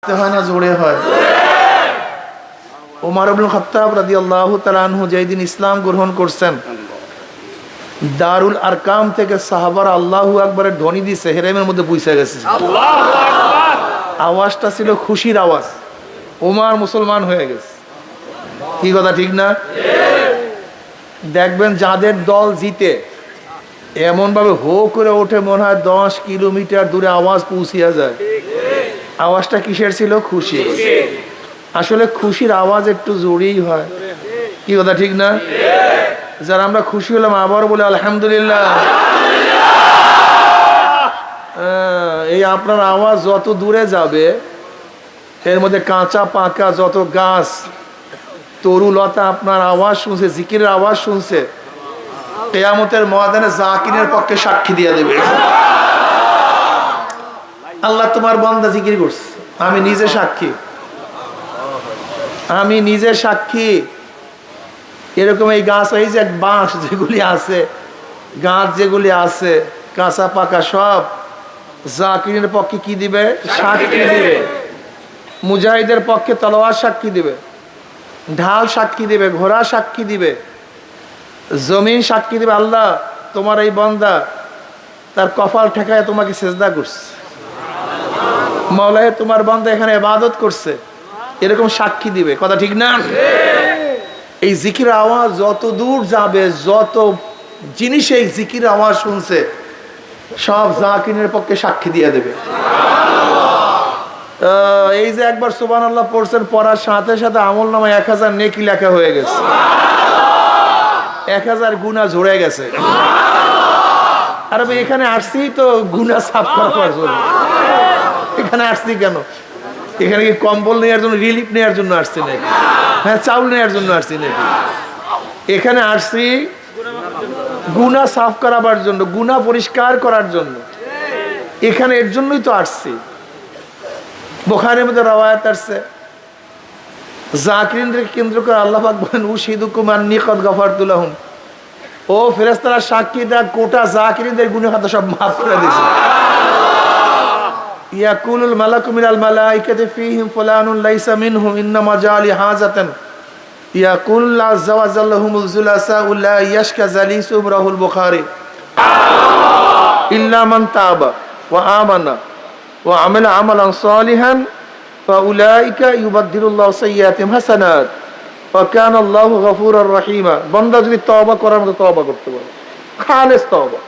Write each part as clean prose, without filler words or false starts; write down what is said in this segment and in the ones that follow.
হয় না জোরে হয়। ওমর ইবনে খাত্তাব রাদিয়াল্লাহু তাআলা আনহু যেদিন ইসলাম গ্রহণ করছেন, দারুল আরকাম থেকে সাহাবারা আল্লাহু আকবারের ধ্বনি দিছে, হেরেমের মধ্যে পৌঁছে গেছে। আল্লাহু আকবার। আওয়াজটা ছিল খুশির আওয়াজ। ওমর মুসলমান হয়ে গেছে। কি কথা ঠিক না? দেখবেন যাদের দল জিতে এমন ভাবে হো করে ওঠে, মনে হয় 10 কিলোমিটার দূরে আওয়াজ পৌঁছিয়া যায়। আওয়াজটা কিসের ছিল? খুশি। আসলে খুশির আওয়াজ একটু জোরেই হয়। কি কথা ঠিক না? যারা আমরা খুশি হলাম আবার বলে আলহামদুলিল্লাহ। এই আপনার আওয়াজ যত দূরে যাবে, এর মধ্যে কাঁচা পাকা যত গাছ তরুলতা আপনার আওয়াজ শুনছে, জিকিরের আওয়াজ শুনছে, কিয়ামতের ময়দানে জাকিরের পক্ষে সাক্ষী দিয়ে দেবে, আল্লাহ তোমার বান্দা জিকির করছে। আমি নিজে সাক্ষী, আমি নিজে সাক্ষী। এরকম এই গাছ, এই যে বাঁশ যেগুলি আছে, গাছ যেগুলি আছে কাঁচা পাকা সব জাকিরের পক্ষে কি দিবে? সাক্ষী দিবে। মুজাহিদের পক্ষে তলোয়ার সাক্ষী দিবে, ঢাল সাক্ষী দিবে, ঘোড়া সাক্ষী দিবে, জমিন সাক্ষী দিবে, আল্লাহ তোমার এই বান্দা তার কপাল ঠেকায় তোমাকে সেজদা করছে, মাওলানা তোমার বান্দা এখানে ইবাদত করছে, এরকম সাক্ষী দিবে। কথা ঠিক না? এই জিকির আওয়াজ যত দূর যাবে, যত জিনিস এই জিকির আওয়াজ শুনছে সব জাকিরের পক্ষে সাক্ষী দিয়ে দেবে। এই যে একবার সুবহানাল্লাহ পড়ছেন, পড়ার সাথে সাথে আমল নামায় 1000 নেকি লেখা হয়ে গেছে, 1000 গুনাহ ঝরে গেছে। আর আমি এখানে আসছি তো গুনাহ সাফ করার জন্য। এখানে আসছি কেন? এখানে কি কম্বল নেওয়ার জন্য, রিলিফ নেওয়ার জন্য আসছি নাকি? হ্যাঁ, চাউল নেওয়ার জন্য আসছি নাকি? এখানে আসছি গুনাহ সাফ করাবার জন্য, গুনাহ পরিষ্কার করার জন্য। এখানে এর জন্যই তো আসছি। বুখারীর মধ্যে রওয়ায়াত আছে, জাকিরিনকে কেন্দ্র করে আল্লাহ পাক বলেন, উশহিদুকুম আন্নী কদ গফারতু লাহুম। ও ফেরেশতারা সাক্ষী দেয়, গোটা জাকিরিনদের গুনাহ খাতা সব মাফ করে দিয়েছে। ইয়াকুলুল মালাকু মিনাল মালাইকাতি ফীহিম ফুলানুন লাইসা মিনহুম ইন্নামা জালি হাজাতান ইয়াকুল আযজা ওয়া জাল্লাহুমুল যুলাসা লা ইয়াশকা জালিসুম। রাহুল বুখারী। ইল্লা মান তাবা ওয়া আমানা ওয়া আমিলা আমালান সালিহান ফাউলাইকা ইউবাদদিলুল্লাহু সাইয়্যাতিহিম হাসানাত ওয়া কানা আল্লাহু গফুরুর রহিমা। বান্দা যদি তওবা করার মতো তওবা করতে পারে, খালেস তওবা,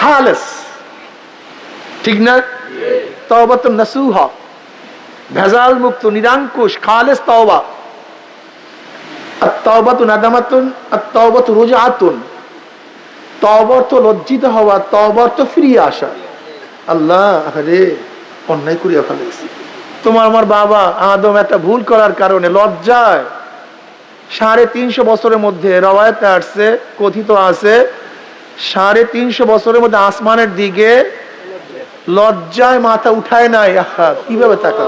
খালেস, ঠিক না? তওবাতুন নাসুহা, ভেজাল মুক্ত, নিরাঙ্কুশ, খালেস তওবা। আত-তাওবাতু নাদামাতুন, আত-তাওবাতু রুজআতুন। তওবা তো লজ্জিত হওয়া, তওবা তো ফিরে আসা। আল্লাহ আরে অন্যায় করিয়া ফেলেছি, তোমার আমার বাবা আদম একটা ভুল করার কারণে লজ্জায় 350 বছরের মধ্যে রওয়ায়াতে আসছে, কথিত আছে 350 বছরের মধ্যে আসমানের দিকে লজ্জায় মাথা উঠায় নাই। কিভাবে তাকা?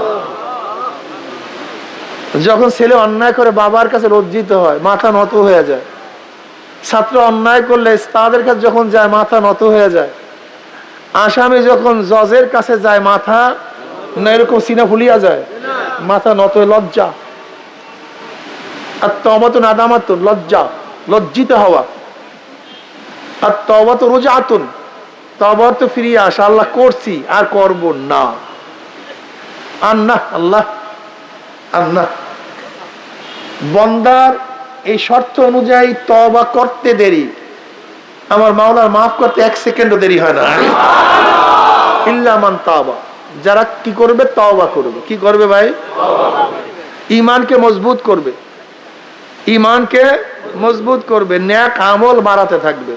যখন ছেলে অন্যায় করে বাবার কাছে লজ্জিত হয়, মাথা নত হয়ে যায়। ছাত্র অন্যায় করলে তাদের কাছে যখন যায় মাথা নত হয়ে যায়। আসামি যখন জজের কাছে যায় মাথা না এরকম সিনা ফুলিয়া যায়, মাথা নত হয়ে লজ্জা। আর তওবাতু নাদামাতুন, লজ্জা, লজ্জিত হওয়া। আর তওবাতু রুজআতুন, তওবা তো ফিরিয়ে আসা, আল্লাহ করছি আর করব না। আন্না আল্লাহ আন্না। বান্দার এই শর্ত অনুযায়ী তওবা করতে দেরি, আমার মাওলার মাফ করতে 1 সেকেন্ডও দেরি হয় না। ইল্লা মান তাবা, যারা কি করবে? তওবা করবে। কি করবে ভাই? ঈমানকে মজবুত করবে, ঈমানকে মজবুত করবে, নেক আমল বাড়াতে থাকবে।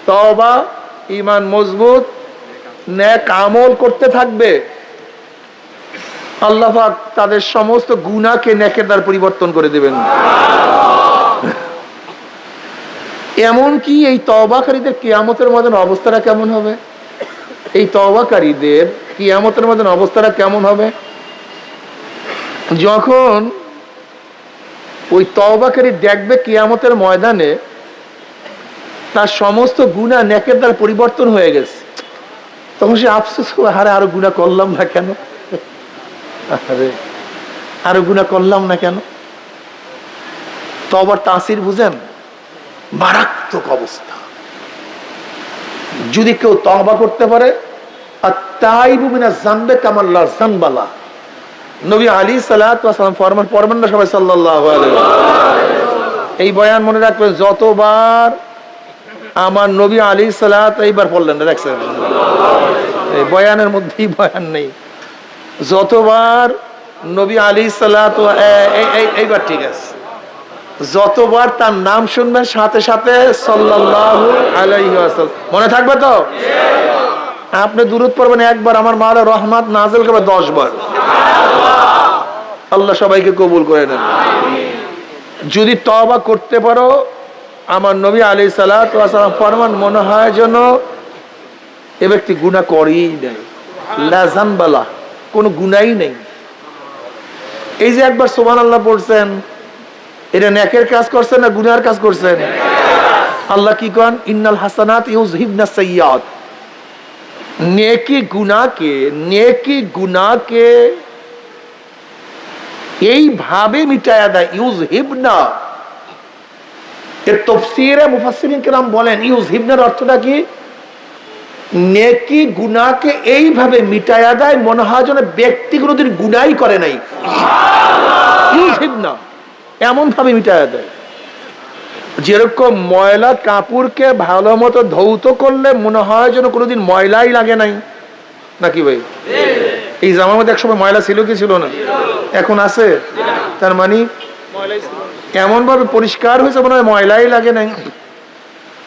তওবা, ঈমান মজবুত, নেক আমল করতে থাকবে। আল্লাহ পাক তাদের সমস্ত গুনাহকে নেকের দ্বারা পরিবর্তন করে দেবেন। এমনকি এই তওবাকারীদের কিয়ামতের ময়দানে অবস্থাটা কেমন হবে? এই তওবাকারীদের কিয়ামতের ময়দানে অবস্থাটা কেমন হবে? যখন ওই তওবাকারী দেখবে কিয়ামতের ময়দানে তার সমস্ত গুনাহ নেকের দ্বারা পরিবর্তন হয়ে গেছে, তখন সে আফসোস করে, হারে আরো গুনাহ করলাম না কেন? আরে আরো গুনাহ করলাম না কেন? তওবার তাসির বুঝেন, মারাত্মক অবস্থা। যদি কেউ তওবা করতে পারে, আত-তাইবু মিনাজ যামবি কামান লা যামবা লা, নবী আলাইহিস সালাতু ওয়াস সালাম ফরমান, পড়বেন না সবাই সাল্লাল্লাহু আলাইহি ওয়াসাল্লাম। এই বয়ান মনে রাখবেন, যতবার আমার নবী আলাইহিস সালাত, এইবার পড়লেন না, দেখছেন এই বয়ানের মধ্যেই বয়ান নেই। যতবার নবী আলাইহিস সালাত, এইবার ঠিক আছে, যতবার তার নাম শুনবেন সাথে সাথে সাল্লাল্লাহু আলাইহি ওয়াসাল্লাম মনে থাকবে তো? আপনি দুরূদ পড়বেন একবার, আমার মাওলা রহমত নাযিল করবে 10 বার। আল্লাহ সবাইকে কবুল করে নেন। যদি তওবা করতে পারো, আমার নবী আলাইহিস সালাতু ওয়াস সালাম ফরমান, মনে হয় যেন এ ব্যক্তি গুনাহ করেই নাই, লা যামবা লা, কোনো গুনাহই নেই। এই যে একবার সুবহানাল্লাহ বলছেন, এটা নেকের কাজ করছেন না গুনাহের কাজ করছেন? আল্লাহ কি কন? ইন্নাল হাসানাত ইউযহিবনাস সাইয়্যাত। নেকি গুনাহকে এইভাবে মিটায়া দেয়, ইউযহিবনা। এর তাফসীরে মুফাসসিরিন কেরাম বলেন, ইউযহিবনার অর্থটা কি? নেকি গুনাহকে এইভাবে মিটায়া দেয়, মনে হয় যেন ব্যক্তি কোনোদিন গুনাহই করে নাই। ইউযহিবনা এমন ভাবে মিটায়া দেয়, যেরকম ময়লা কাপড়কে ভালো মতো ধৌত করলে মনে হয় যেন কোনোদিন ময়লাই লাগে নাই, নাকি ভাই? এই জামার মধ্যে একসময় ময়লা ছিল কি ছিল না? এখন আছে? তার মানে এমন ভাবে পরিষ্কার হয়েছে মনে হয় ময়লাই লাগে নাই।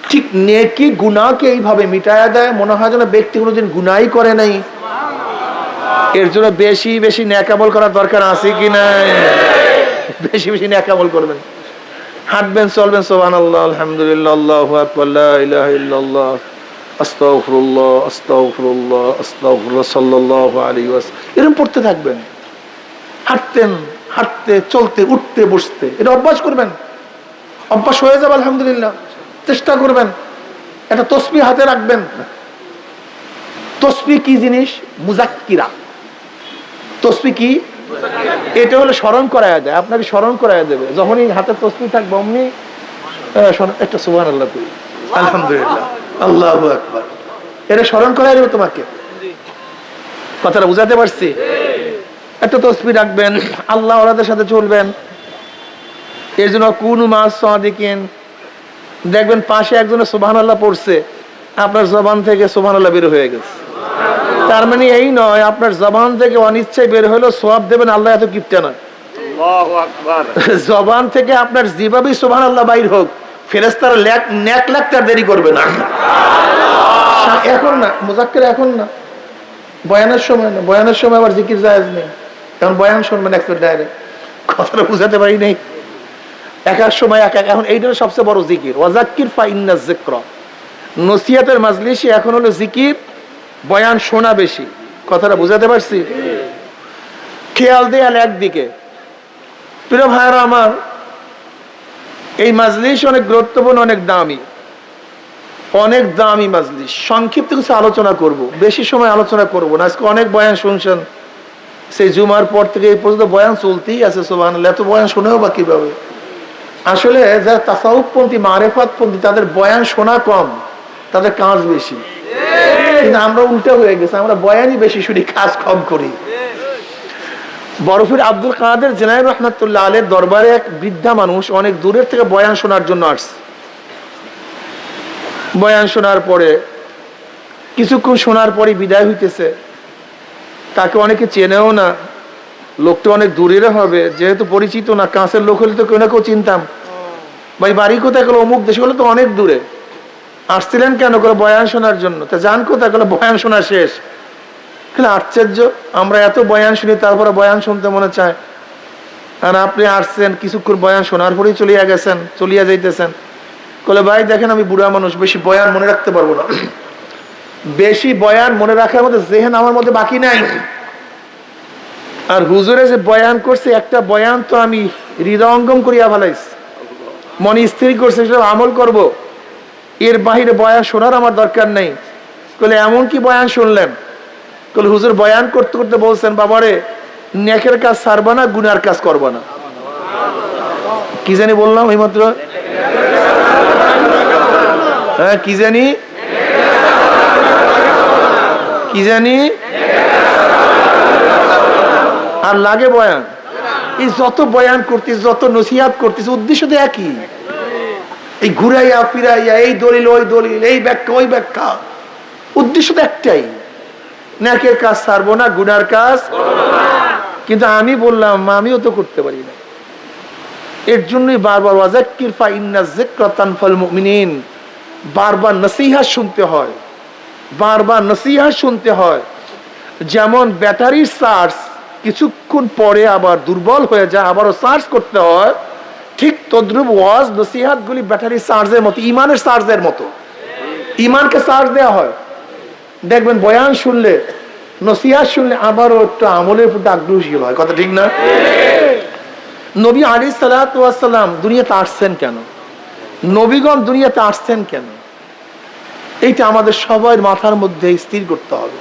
ঠিক নেকি গুনাহকে এইভাবে মিটায়া দেয়, মনে হয় যেন ব্যক্তি কোনোদিন গুনাহই করে নাই। এর জন্য বেশি বেশি নেকামল করার দরকার আছে কি নাই? বেশি বেশি নেকামল করবেন, হাঁটবেন, চলবেন, সুবহানাল্লাহ, আলহামদুলিল্লাহ, আল্লাহু আকবার, লা ইলাহা ইল্লাল্লাহ, আস্তাগফিরুল্লাহ, আস্তাগফিরুল্লাহ, আস্তাগফিরুল্লাহ, সাল্লাল্লাহু আলাইহি ওয়াসাল্লাম, এরকম পড়তে থাকবেন। হাঁটতে চলতে উঠতে বসতে এটা অভ্যাস করবেন, অভ্যাস হয়ে যাবে আলহামদুলিল্লাহ। চেষ্টা করবেন, একটা তাসবিহ হাতে রাখবেন। তাসবিহ কি জিনিস? মুযাক্কিরা। তাসবিহ কি? এটা হলো স্মরণ করায়া দেয়, আপনাকে স্মরণ করায়া দেবে। যখনই হাতে তাসবিহ থাকবে অমনি একটা সুবহানাল্লাহ করি, আলহামদুলিল্লাহ, আল্লাহু আকবার, এটা স্মরণ করায়া দেবে তোমাকে। কথাটা বুঝাতে পারছি? একটা তাসবিহ রাখবেন, আল্লাহ ওয়ালাদের সাথে চলবেন। এর জন্য কুনু মা'আস সাদিকিন, দেখবেন পাশে একজনের সুবহানাল্লাহ পড়ছে, আপনার জবান থেকে সুবহানাল্লাহ বের হয়ে গেছে। তার মানে এই নয় আপনার জবান থেকে অনিচ্ছায় বের হলো সওয়াব দেবেন, আল্লাহ এত কিপটা না। আল্লাহু আকবার। জবান থেকে আপনার যেভাবেই সুবহানাল্লাহ বাইর হোক, ফেরেশতারা নেক লাগতে আর দেরি করবে না। এখন না মুযাক্কির, এখন না, বয়ানের সময় না। বয়ানের সময় আবার জিকির জায়েজ নেই, কারণ বয়ান শুনবেন একটু ডাইরেক্ট। কথাটা বুঝাতে পারি নাই? এক এক সময় এক এক। এখন এইটা সবচেয়ে বড় জিকির, ওয়াযাক্কির ফাইন্নাজ যিকরা। নসিহতের মাজলিসে এখন হলো জিকির, বয়ান শোনা বেশি। কথাটা বুঝাতে পারছি? খেয়াল দেয়াল একদিকে। প্রিয় ভাইরা আমার, এই মাজলিস অনেক গুরুত্বপূর্ণ, অনেক দামি, অনেক দামি মাজলিস। সংক্ষিপ্ত কিছু আলোচনা করব, বেশি সময় আলোচনা করব না। আজকে অনেক বয়ান শুনছেন, সেই জুমার পর থেকে এই পর্যন্ত বয়ান চলতেই আছে। সুবহানাল্লাহ, এত বয়ান শুনেও বা কিভাবে? আসলে যারা তাসাউফপন্থী, মারেফাতপন্থী, তাদের বয়ান শোনা কম, তাদের কাজ বেশি। কিন্তু আমরা উল্টা হয়ে গেছে, আমরা বয়ানই বেশি শুনি, কাজ কম করি। বরফির আব্দুল কাদের জিলানী রাহমাতুল্লাহ আলাইহির দরবারে এক বৃদ্ধা মানুষ অনেক দূরের থেকে বয়ান শোনার জন্য আসছে। বয়ান শোনার পরে কিছুক্ষণ শোনার পরে বিদায় হইতেছে। তাকে অনেকে চেনেও না, লোকটা অনেক দূরের হবে, যেহেতু পরিচিত না। কাছের লোক হলে তো কেউ না কেউ চিনতাম, ভাই বাড়ি কোথায় গেলো? অমুক দেশে। হলো তো অনেক দূরে। আসছিলেন কেন? করে বয়ান শোনার জন্য। তা যান কোথায়? গেলো বয়ান শোনা শেষ। আশ্চর্য, আমরা এত বয়ান শুনি, তারপরে বয়ান শুনতে মনে চায়, আর আপনি আসছেন কিছুক্ষণ বয়ান শোনার পরেই চলিয়া যাইতেছেন। বলে ভাই দেখেন, আমি বুড়া মানুষ, বেশি বয়ান মনে রাখতে পারবো না। বেশি বয়ান মনে রাখার মধ্যে জেহেন আমার মধ্যে বাকি নাই। আর হুজুরে যে বয়ান করছে, একটা বয়ান তো আমি হৃদয়ঙ্গম করিয়া ফেলাইছি, মনে স্থির করছে সেটা আমল করব, এর বাহিরে বয়ান শোনার আমার দরকার নেই। বলে এমন কি বয়ান শুনলেন? বলে হুজুর বয়ান করতে করতে বলছেন, বাবারে নেকের কাজ ছাড়বা না, গুনার কাজ করবা না। কি জানি বললাম এইমাত্র? হ্যাঁ, কি জানি আর লাগে বয়ান। এই যত বয়ান করতিস, যত নসিহাত করতিস, উদ্দেশ্য তো একই। এই ঘুরাইয়া ফিরাইয়া, এই দলিল ওই দলিল, এই ব্যাখ্যা ওই ব্যাখ্যা, উদ্দেশ্য তো একটাই, নেকের কাজ ছাড়বো না, গুনার কাজ। কিন্তু আমি বললাম আমিও তো করতে পারি না। এর জন্যই বারবার ওয়াযাক্কির ফাইন্না যিকরা তানফাউল মুমিনিন, বারবার নসিহত শুনতে হয়, বারবার নসিহত শুনতে হয়। যেমন ব্যাটারির চার্জ কিছুক্ষণ পরে আবার দুর্বল হয়ে যায়, আবারও চার্জ করতে হয়, ঠিক তদ্রুপ ওয়াজ নসিহত গুলি ব্যাটারির চার্জের মতো, ইমানের চার্জের মতো। ইমানকে চার্জ দেওয়া হয়। দেখবেন বয়ান শুনলে, নসিহত শুনলে আবারও একটু আমলের প্রতি আগ্রহশীল হয়। কথা ঠিক না? নবী আলাইহিস সালাতু ওয়াস সালাম দুনিয়াতে আসছেন কেন? নবীগণ দুনিয়াতে আসছেন কেন? এইটা আমাদের সবার মাথার মধ্যে স্থির করতে হবে।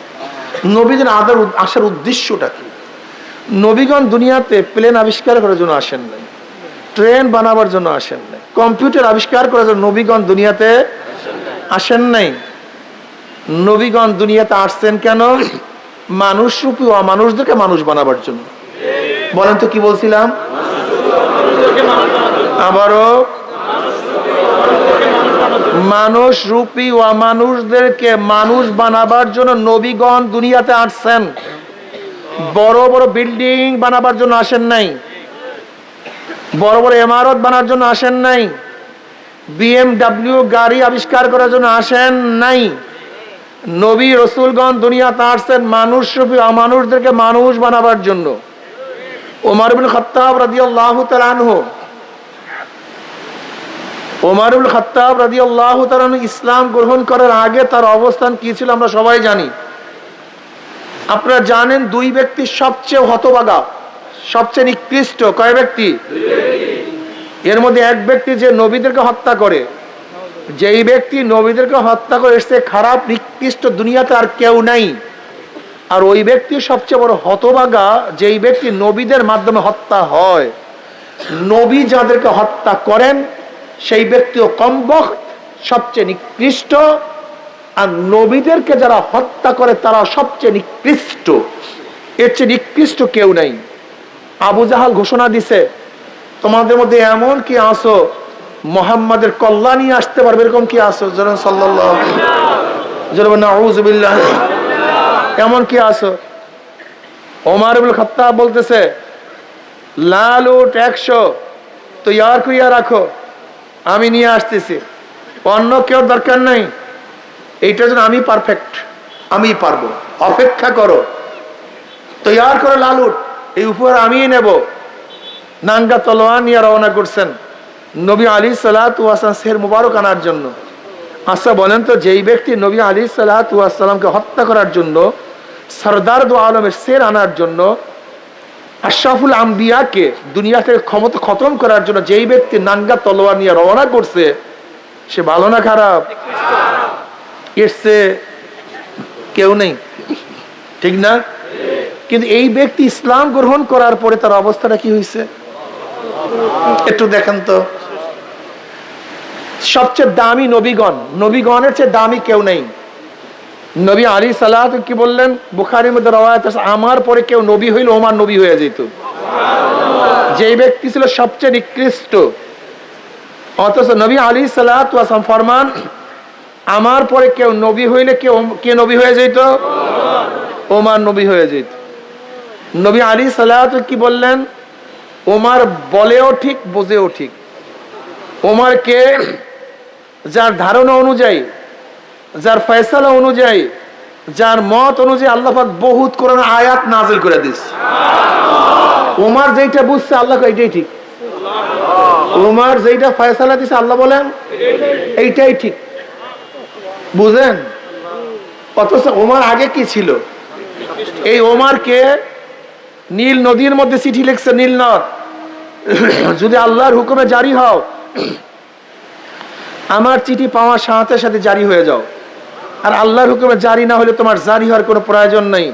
নবীদের আসার উদ্দেশ্যটা কি? নবীগণ দুনিয়াতে প্লেন আবিষ্কার করার জন্য আসেন নাই, ট্রেন বানাবার জন্য আসেন নাই, কম্পিউটার আবিষ্কার করার জন্য নবীগণ দুনিয়াতে আসেন নাই। নবীগণ দুনিয়াতে আসছেন কেন? মানুষ রূপী অমানুষদেরকে মানুষ বানাবার জন্য। বলেন তো কি বলছিলাম? আবারও, মানুষ রূপী অমানুষদেরকে মানুষ বানাবার জন্য নবীগণ দুনিয়াতে আসছেন। বড় বড় বিল্ডিং বানাবার জন্য আসেন নাই, বড় বড় ইমারত বানার জন্য আসেন নাই, BMW গাড়ি আবিষ্কার করার জন্য আসেন নাই। নবী রাসূলগণ দুনিয়াতে আসছেন মানুষ রূপী অমানুষদেরকে মানুষ বানাবার জন্য। ওমর ইবনে খাত্তাব রাদিয়াল্লাহু তাআলা আনহু, ওমর ইবনে খাত্তাব রাদিয়াল্লাহু তাআলা আনহু ইসলাম গ্রহণ করার আগে তার অবস্থান কি ছিল আমরা সবাই জানি। আপনারা জানেন দুই ব্যক্তি সবচেয়ে হতভাগা, সবচেয়ে নিকৃষ্ট। কয় ব্যক্তি? এর মধ্যে এক ব্যক্তি যে নবীদেরকে হত্যা করে, যেই ব্যক্তি নবীদেরকে হত্যা করে এসে খারাপ নিকৃষ্ট দুনিয়াতে আর কেউ নাই। আর ওই ব্যক্তি সবচেয়ে বড় হতভাগা যেই ব্যক্তি নবীদের মাধ্যমে হত্যা হয়। নবী যাদেরকে হত্যা করেন সেই ব্যক্তিও কমবখ্ত, সবচেয়ে নিকৃষ্ট। আর নবীদেরকে যারা হত্যা করে তারা সবচেয়ে নিকৃষ্ট, এর চেয়ে নিকৃষ্ট কেউ নাই। আবু জাহাল ঘোষণা দিছে, তোমাদের মধ্যে এমন কি আসো মুহাম্মাদের কল্যাণী আসতে পারবে, এরকম কি আসো? সাল্লাল্লাহু আলাইহি নাউযুবিল্লাহ, এমন কি আসো? ওমর ইবনে খাত্তাব বলতেছে, লালুট 100 তৈয়ার করিয়া রাখো, আমি নিয়ে আসতেছি, অন্য কেউ দরকার নাই, এইটার জন্য আমি পারফেক্ট, আমি পারবো, অপেক্ষা করো, তৈয়ার করো লালুট, এই উপহার আমিই নেব। নাঙ্গা তলোয়ার নিয়ে রওনা করছেন নবী আলাইহিস সালাতু ওয়াস সালাম সের মুবারক আনার জন্য। আচ্ছা বলেন তো, যেই ব্যক্তি নবী আলাইহিস সালাতু ওয়াস সালামকে হত্যা করার জন্য, সরদার দু আলমের সের আনার জন্য, আশরাফুল আম্বিয়াকে দুনিয়া থেকে ক্ষমতা খতম করার জন্য যেই ব্যক্তি নাঙ্গা তলোয়ার নিয়ে রওনা করছে, সে ভালো না খারাপ? এসছে কেউ নেই, ঠিক না? কিন্তু এই ব্যক্তি ইসলাম গ্রহণ করার পরে তার অবস্থাটা কি হয়েছে একটু দেখেন তো। সবচেয়ে দামি নবীগণ, নবীগণের চেয়ে দামি কেউ নেই। নবী আলাইহিস সালাতু কি বললেন? বুখারীর মধ্যে রওয়ায়াত আছে, আমার পরে কেউ নবী হইল ওমর নবী হয়ে যেত। যেই ব্যক্তি ছিল সবচেয়ে নিকৃষ্ট, অথচ নবী আলাইহিস সালাতু ওয়াস সালাম ফরমান, আমার পরে কেউ নবী হইলে কে নবী হয়ে যেত? ওমর নবী হয়ে যেত। নবী আলাইহিস সালাতু কি বললেন? ওমর বলেও ঠিক, বোঝেও ঠিক। ওমরকে যার ধারণা অনুযায়ী, যার ফয়সালা অনুযায়ী, যার মত অনুযায়ী আল্লাহ পাক বহুত কোরআন আয়াত নাযিল করে দিয়েছে। ওমর যেটা বুঝছে আল্লাহ এইটাই ঠিক, ওমর যেটা ফয়সালা দিয়েছে আল্লাহ বলেন এইটাই ঠিক, বুঝেন? অথচ ওমর আগে কি ছিল? এই ওমরকে নীল নদীর মধ্যে চিঠি লিখছে, নীল নদ, যদি আল্লাহর হুকুমে জারি হও, আমার চিঠি পাওয়ার সাথে সাথে জারি হয়ে যাও, আর আল্লাহর হুকুমে জারি না হলে তোমার জারি হওয়ার কোনো প্রয়োজন নেই।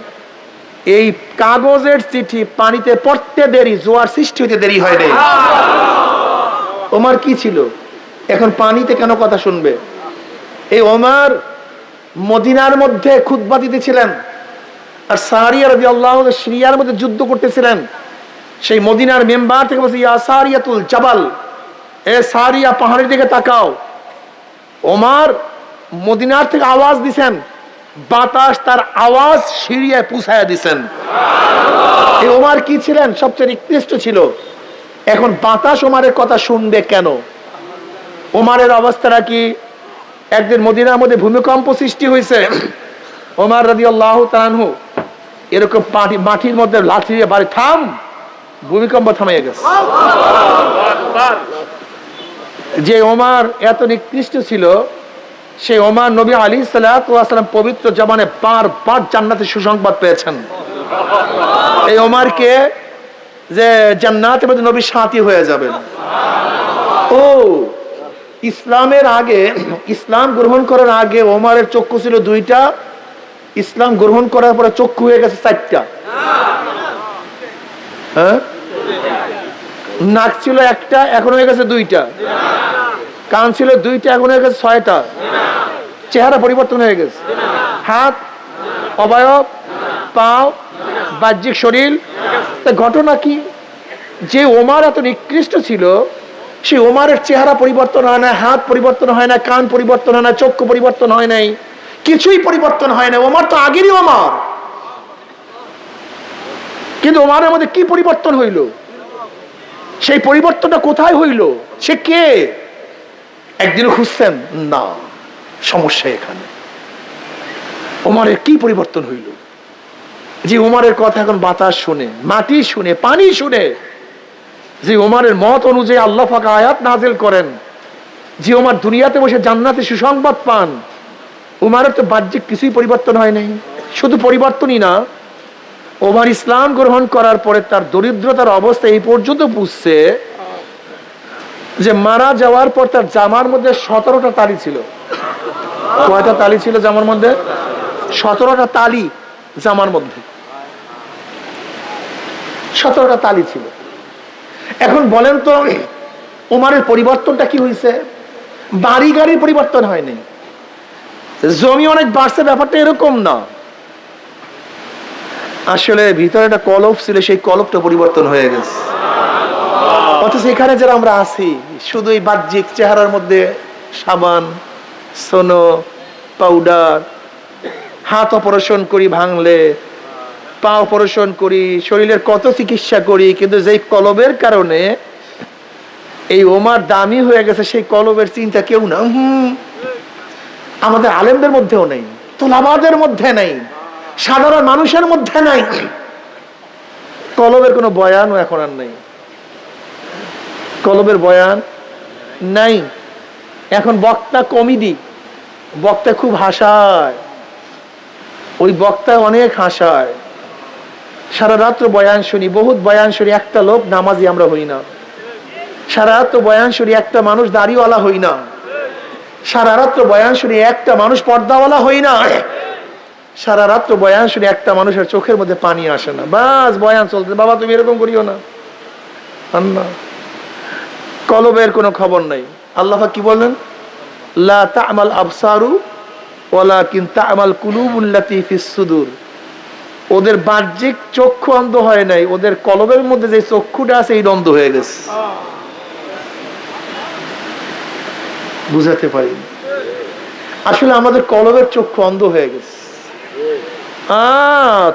এই কাগজের চিঠি পানিতে পড়তে দেরি, জোয়ার সৃষ্টি হতে দেরি হয় নাই। ওমর কি ছিল, এখন পানিতে কেন কথা শুনবে? এই ওমর মদিনার মধ্যে খুতবা দিতেছিলেন, আর সারিয়া রাদিয়াল্লাহু আনহু সিরিয়ার মধ্যে যুদ্ধ করতেছিলেন। সেই মদিনার মেম্বার থেকে বলছে, ইয়া সারিয়াতুল জাবাল, এ সারিয়া পাহাড়ের দিকে তাকাও। ওমর মদিনার থেকে আওয়াজ দিছেন, বাতাস তার আওয়াজ সিরিয়ায় পৌঁছায়া দিছেন। এই ওমর কি ছিলেন? সবচেয়ে নিকৃষ্ট ছিল। এখন বাতাস ওমরের কথা শুনবে কেন? ওমরের অবস্থাটা কি? একদিন মদিনার মধ্যে ভূমিকম্প সৃষ্টি হয়েছে। ওমর রাদিয়াল্লাহু তাআলা আনহু এরকম মাটির মধ্যে লাঠি দিয়ে বাড়ি, থাম, ভূমিকম্প থামিয়ে গেছে। যে ওমর এত নিকৃষ্ট ছিল, সেই ওমর নবী আলাইহিস সালাতু ওয়াস সালাম পবিত্র জবানে বারবার জান্নাতের সুসংবাদ পেয়েছেন। এই ওমরকে যে জান্নাতের মধ্যে নবী সাথী হয়ে যাবেন। ও ইসলামের আগে, ইসলাম গ্রহণ করার আগে ওমরের চক্ষু ছিল দুইটা, ইসলাম গ্রহণ করার পরে চক্ষু হয়ে গেছে চারটা। হ্যাঁ, নাক ছিল একটা, এখন হয়ে গেছে দুইটা। কান ছিল দুইটা, এখন হয়ে গেছে ছয়টা। চেহারা পরিবর্তন হয়ে গেছে। হাত, অবয়ব, পাও, বাহ্যিক শরীর। ঘটনা কি? যে ওমর এত নিকৃষ্ট ছিল, সেই ওমরের চেহারা পরিবর্তন হয় না, হাত পরিবর্তন হয় না, কান পরিবর্তন হয় না, চক্ষু পরিবর্তন হয় নাই, কিছুই পরিবর্তন হয় না। ওমর তো আগেরই ওমর, কিন্তু ওমরের মধ্যে কি পরিবর্তন হইল? সেই পরিবর্তনটা কোথায় হইল? সে কে? একদিন খুঁজছেন না, সমস্যা এখানে। ওমরের কি পরিবর্তন হইল? যে ওমরের কথা এখন বাতাস শুনে, মাটি শুনে, পানি শুনে, যে ওমরের মত অনুযায়ী আল্লাহ পাক আয়াত নাযিল করেন, যে ওমর দুনিয়াতে বসে জান্নাতে সুসংবাদ পান, ওমরের তো বাহ্যিক কিছুই পরিবর্তন হয় নাই। শুধু পরিবর্তনই না, ওমর ইসলাম গ্রহণ করার পরে তার দরিদ্রতার অবস্থা এই পর্যন্ত পুষছে যে মারা যাওয়ার পর তার জামার মধ্যে 17টা তালি ছিল। কয়টা তালি ছিল জামার মধ্যে? 17টা তালি জামার মধ্যে, 17টা তালি ছিল। এখন বলেন তো ওমরের পরিবর্তনটা কি হয়েছে? বাড়ি গাড়ির পরিবর্তন হয়নি, জমি অনেক বাড়ছে, ব্যাপারটা এরকম না। আসলে ভিতরে একটা কলব ছিল, সেই কলবটা পরিবর্তন হয়ে গেছে। অথচ এখানে যারা আমরা আছি, শুধু এই বাহ্যিক চেহারার মধ্যে সাবান, সোনো, পাউডার, হাত অপারেশন করি ভাঙলে, পা অপারেশন করি, শরীরের কত চিকিৎসা করি, কিন্তু যেই কলবের কারণে এই ওমর দামি হয়ে গেছে, সেই কলবের চিন্তা কেউ না। আমাদের আলেমদের মধ্যেও নেই, তোলাবাদের মধ্যে নেই, সাধারণ মানুষের মধ্যে নাই। কলবের কোনো বয়ানও এখন আর নেই, কলবের বয়ান নাই। এখন বক্তা কমেডি, বক্তা খুব হাসায়, ওই বক্তা অনেক হাসায়। সারা রাত্র বয়ান শুনি, বহুত বয়ান শুনি, একটা লোক নামাজি আমরা হই না। সারা রাত্র বয়ান শুনি, একটা মানুষ দাড়িওয়ালা হই না। সারা রাত্র বয়ান শুনি, একটা মানুষ পর্দাওয়ালা হই না। সারা রাত্র বয়ান শুনি, একটা মানুষের চোখের মধ্যে পানি আসে না। বাস বয়ান চলতে, বাবা তুমি এরকম করিও না। কলবের কোনো খবর নাই। আল্লাহ কি বলেন? লা তা'মাল আবসারু ওয়ালাকিন তা'মাল কুলুবুল্লাতী ফিস সুদূর। ওদের বাহ্যিক চক্ষু অন্ধ হয় নাই, ওদের কলবের মধ্যে যে চক্ষুটা আছে এই অন্ধ হয়ে গেছে। বুঝাতে পারি আসলে আমাদের কলবের চক্ষু অন্ধ হয়ে গেছে।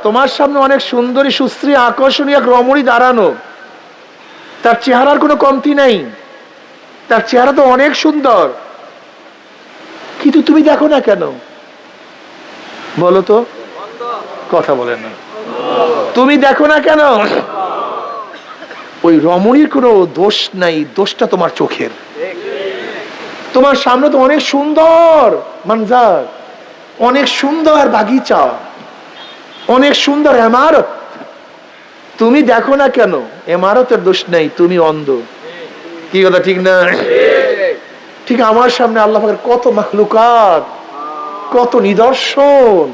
তোমার সামনে অনেক সুন্দরী, সুশ্রী, আকর্ষণীয় এক রমণী দাঁড়ানো, তার চেহারার কোনো কমতি নাই, তার চেহারা তো অনেক সুন্দর, কিন্তু তুমি দেখো না কেন? বলো তো, কথা বলেন না। তুমি দেখো না কেন? ওই রমণীর কোনো দোষ নাই, দোষটা তোমার চোখের। তোমার সামনে তো অনেক সুন্দর মঞ্জার, অনেক সুন্দর বাগিচা, অনেক সুন্দর ইমারত, তুমি দেখো না কেন? ইমারতের দোষ নাই, তুমি অন্ধ। কি কথা ঠিক না? ঠিক আমার সামনে আল্লাহ পাকের কত মাখলুকাত, কত নিদর্শন,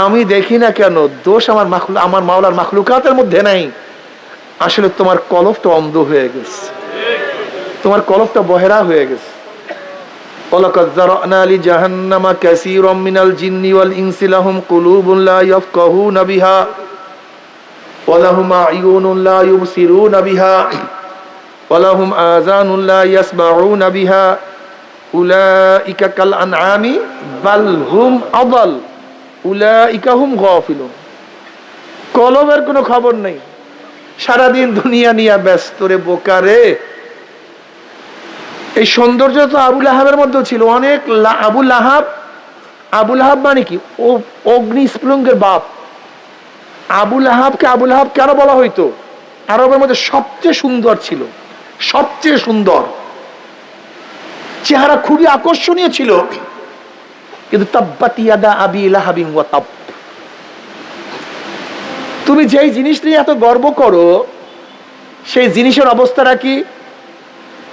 আমি দেখি না কেন, দোষ আমার মাওলার মাখলুকাতের মধ্যে নাই। আসলে তোমার কলবটা অন্ধ হয়ে গেছে, তোমার কলবটা বহেরা হয়ে গেছে। ওয়ালাকাদ যারানা লিজাহান্নামা কাসীরাম মিনাল জিন্নি ওয়াল ইনসি লাহুম কুলুবুন লা ইয়াফকাহুনা বিহা ওয়া লাহুম আ'য়ুনুন লা ইউবসিরুনা বিহা ওয়া লাহুম আযানুন লা ইয়াসমাউনা বিহা উলাইকা কাল আনআমি বাল হুম আদাল উলাইকা হুম গাফিলুন। কলবের কোনো খবর নেই, সারাদিন দুনিয়া নিয়ে ব্যস্ত রে বোকারে। এই সৌন্দর্য তো আবুল আহাবের মধ্যে ছিল অনেক। আবুল আহাব মানে কি? ও অগ্নি স্প্লুঙ্গের বাপ। আবুল আহাবকে আবুল আহাব কেন বলা হইতো? আরবের মধ্যে সবচেয়ে সুন্দর ছিল, সবচেয়ে সুন্দর, চেহারা খুবই আকর্ষণীয় ছিল। কিন্তু তাব্বাত ইয়াদা আবি লাহাবিন ওয়া তাব, তুমি যেই জিনিস নিয়ে এত গর্ব করো সেই জিনিসের অবস্থাটা কি?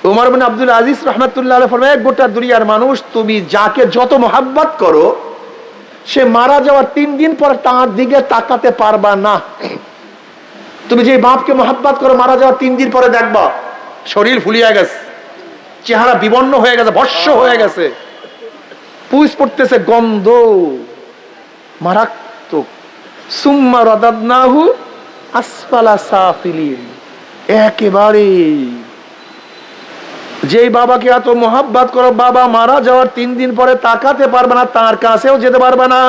ওমর বিন আব্দুল আজিজ রাহমাতুল্লাহ আলাইহি ফরমায়, গোটা দুনিয়ার মানুষ তুমি যাকে যত মহাব্বত করো সে মারা যাওয়ার 3 দিন পর তার দিকে তাকাতে পারবা না। তুমি যে বাপকে মহাব্বত করো মারা যাওয়ার 3 দিন পরে দেখবা শরীর ফুলিয়ে গেছে, চেহারা বিবর্ণ হয়ে গেছে, ভস্ম হয়ে গেছে, পুষ পড়তেছে, গন্ধ মারাত্মক। সুম্মা রাদাদনাহু আসফালা সাফিলিন। একেবারে যেই বাবাকে এত মহাব্বত করো, বাবা মারা যাওয়ার 3 দিন পরে তাকাতে পারবে না, তার কাছেও যেতে পারবে না।